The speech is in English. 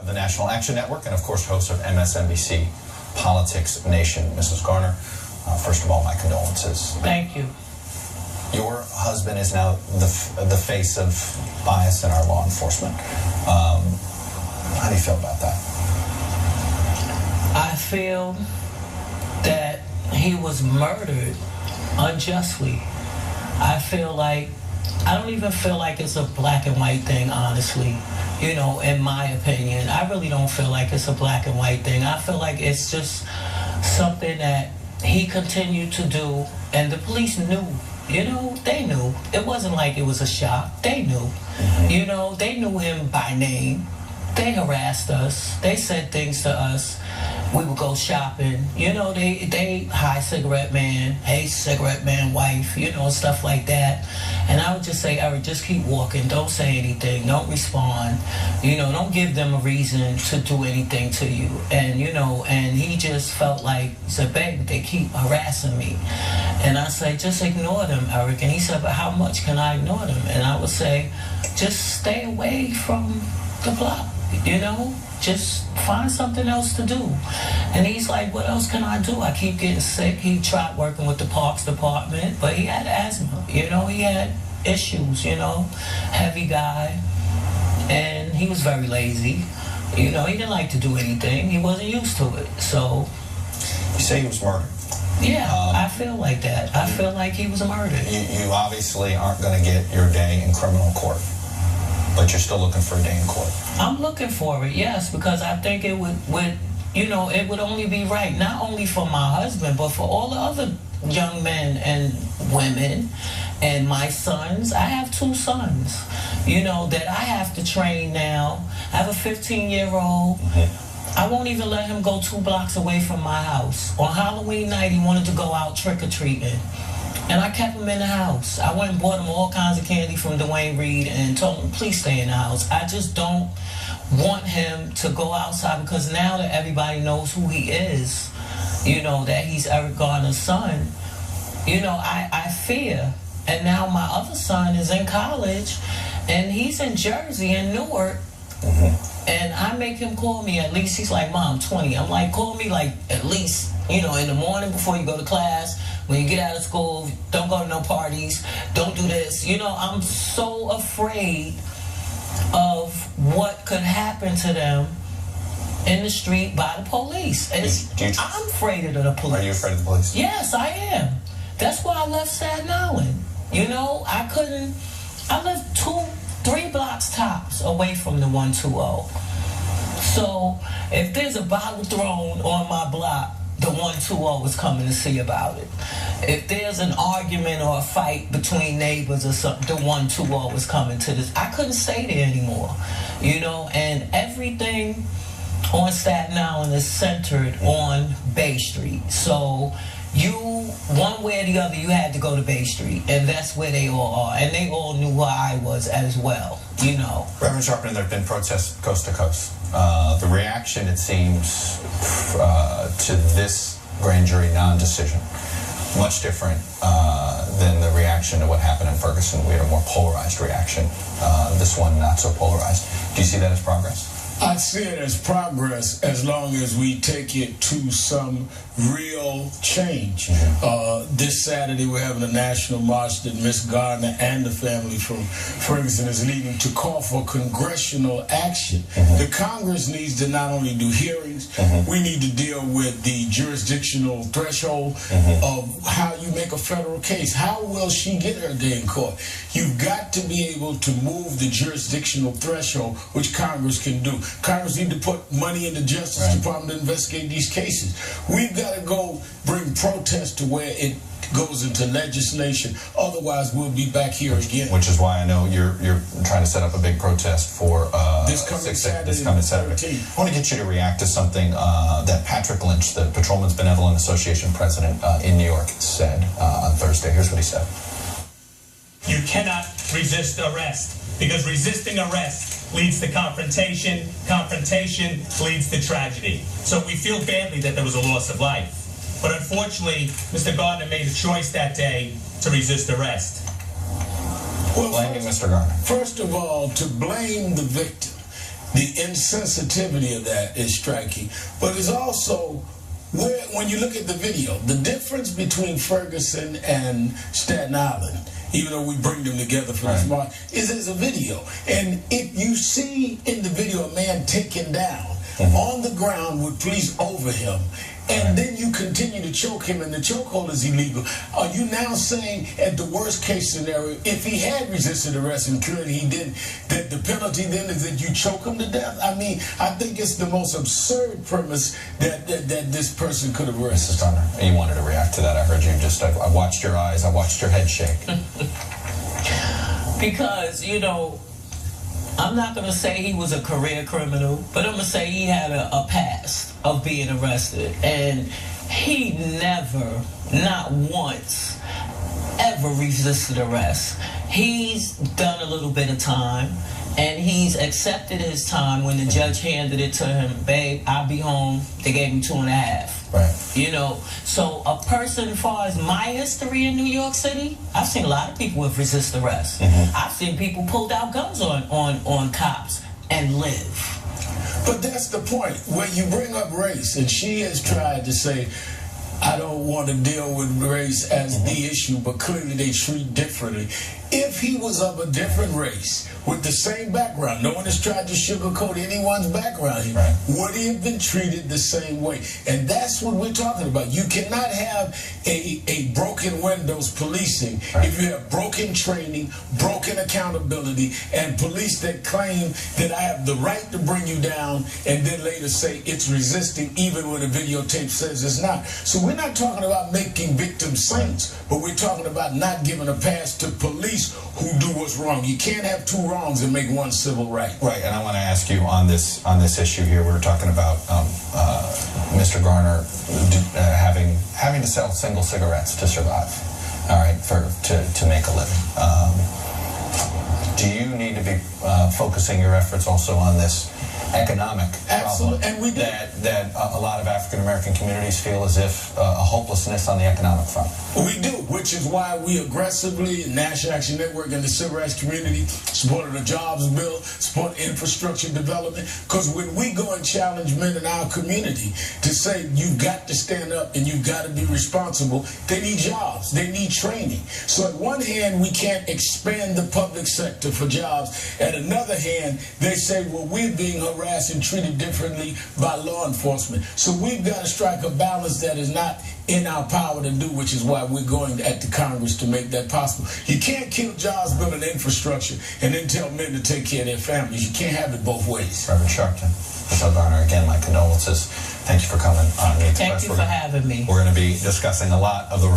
the National Action Network, and of course host of MSNBC Politics Nation. Mrs. Garner, first of all, my condolences. Thank you. Your husband is now the face of bias in our law enforcement. How do you feel about that? I feel that he was murdered unjustly. I don't even feel like it's a black and white thing, honestly. You know, in my opinion, I really don't feel like it's a black and white thing. I feel like it's just something that he continued to do, and the police knew. You know, they knew. It wasn't like it was a shock. They knew. You know, they knew him by name. They harassed us. They said things to us. We would go shopping. You know, they hi, cigarette man, hey, cigarette man, wife, you know, stuff like that. And I would just say, Eric, just keep walking. Don't say anything. Don't respond. You know, don't give them a reason to do anything to you. And, you know, and he just felt like, he said, baby, they keep harassing me. And I said, just ignore them, Eric. And he said, but how much can I ignore them? And I would say, just stay away from the block. You know, just find something else to do. And he's like, what else can I do? I keep getting sick. He tried working with the Parks Department, but he had asthma. You know, he had issues, you know, heavy guy. And he was very lazy. You know, he didn't like to do anything. He wasn't used to it. So. You say he was murdered. Yeah, I feel like that. I feel like he was murdered. You obviously aren't going to get your day in criminal court, but you're still looking for a day in court. I'm looking for it, yes, because I think it would, you know, it would only be right, not only for my husband, but for all the other young men and women and my sons. I have 2 sons, you know, that I have to train now. I have a 15-year-old. I won't even let him go 2 blocks away from my house. On Halloween night, he wanted to go out trick-or-treating. And I kept him in the house. I went and bought him all kinds of candy from Dwayne Reed and told him, please stay in the house. I just don't want him to go outside, because now that everybody knows who he is, you know, that he's Eric Garner's son, you know, I fear. And now my other son is in college, and he's in Jersey, in Newark. And I make him call me at least. He's like, Mom, 20. I'm like, call me like at least, you know, in the morning before you go to class. When you get out of school, don't go to no parties. Don't do this. You know, I'm so afraid of what could happen to them in the street by the police. And I'm afraid of the police. Are you afraid of the police? Yes, I am. That's why I left Staten Island. You know, I lived 2-3 blocks tops away from the 120. So if there's a bottle thrown on my block, the 120 is coming to see about it. If there's an argument or a fight between neighbors or something, the 120 is coming to this. I couldn't stay there anymore, you know, and everything on Staten Island is centered on Bay Street. So you, one way or the other, you had to go to Bay Street, and that's where they all are. And they all knew who I was as well, you know. Reverend Sharpton, there have been protests coast to coast. The reaction, it seems, to this grand jury non-decision, much different than the reaction to what happened in Ferguson. We had a more polarized reaction. This one, not so polarized. Do you see that as progress? I see it as progress as long as we take it to some real change. This Saturday we're having a national march that Ms. Garner and the family from Ferguson is leading to call for congressional action. The Congress needs to not only do hearings, we need to deal with the jurisdictional threshold of how you make a federal case. How will she get her day in court? You've got to be able to move the jurisdictional threshold, which Congress can do. Congress need to put money in the Justice Department to investigate these cases. We've got to go bring protests to where it goes into legislation. Otherwise, we'll be back here again. Which is why I know you're trying to set up a big protest for this coming Saturday. I want to get you to react to something that Patrick Lynch, the Patrolmen's Benevolent Association president in New York, said on Thursday. Here's what he said. You cannot resist arrest, because resisting arrest leads to confrontation. Confrontation leads to tragedy. So we feel badly that there was a loss of life. But unfortunately, Mr. Garner made a choice that day to resist arrest. Well, blaming Mr. Garner. First of all, to blame the victim The insensitivity of that is striking. But it's also, when you look at the video, the difference between Ferguson and Staten Island, even though we bring them together for this march, is there's a video. And if you see in the video a man taken down on the ground with police over him, and then you continue to choke him and the chokehold is illegal, are you now saying at the worst case scenario, if he had resisted arrest and clearly he didn't, that the penalty then is that you choke him to death? I mean, I think it's the most absurd premise that this person could have arrested. Mrs. Garner, you wanted to react to that. I heard you just, I watched your eyes, I watched your head shake. Because, you know, I'm not going to say he was a career criminal, but I'm going to say he had a past of being arrested. And he never, not once, ever resisted arrest. He's done a little bit of time, and he's accepted his time when the judge handed it to him. Babe, I'll be home. They gave him 2.5. Right. You know, so a person, as far as my history in New York City, I've seen a lot of people with resist arrest. I've seen people pulled out guns on cops and live. But that's the point. When you bring up race, and she has tried to say, I don't want to deal with race as the issue, but clearly they treat differently. If he was of a different race, with the same background, no one has tried to sugarcoat anyone's background here, would he have been treated the same way? And that's what we're talking about. You cannot have a broken windows policing if you have broken training, broken accountability, and police that claim that I have the right to bring you down and then later say it's resisting even when the videotape says it's not. So we're not talking about making victims saints, but we're talking about not giving a pass to police who do what's wrong. You can't have two wrongs and make one civil right. Right, and I want to ask you on this issue here. We were talking about Mr. Garner having to sell single cigarettes to survive. All right, to make a living. Do you need to be focusing your efforts also on this economic problem and we do. that a lot of African American communities feel as if a hopelessness on the economic front? We do, which is why we aggressively, National Action Network and the civil rights community, supported the jobs bill, support infrastructure development, because when we go and challenge men in our community to say you've got to stand up and you've got to be responsible, they need jobs, they need training. So at one hand, we can't expand the public sector for jobs. At another hand, they say, well, we're being harassed and treated differently by law enforcement. So we've got to strike a balance that is not in our power to do, which is why we're going at the Congress to make that possible. You can't kill jobs, building infrastructure, and then tell men to take care of their families. You can't have it both ways. Reverend Sharpton, Esaw Garner, again, my condolences. Thank you for coming on Meet the Press. Thank you for having me. We're going to be discussing a lot of the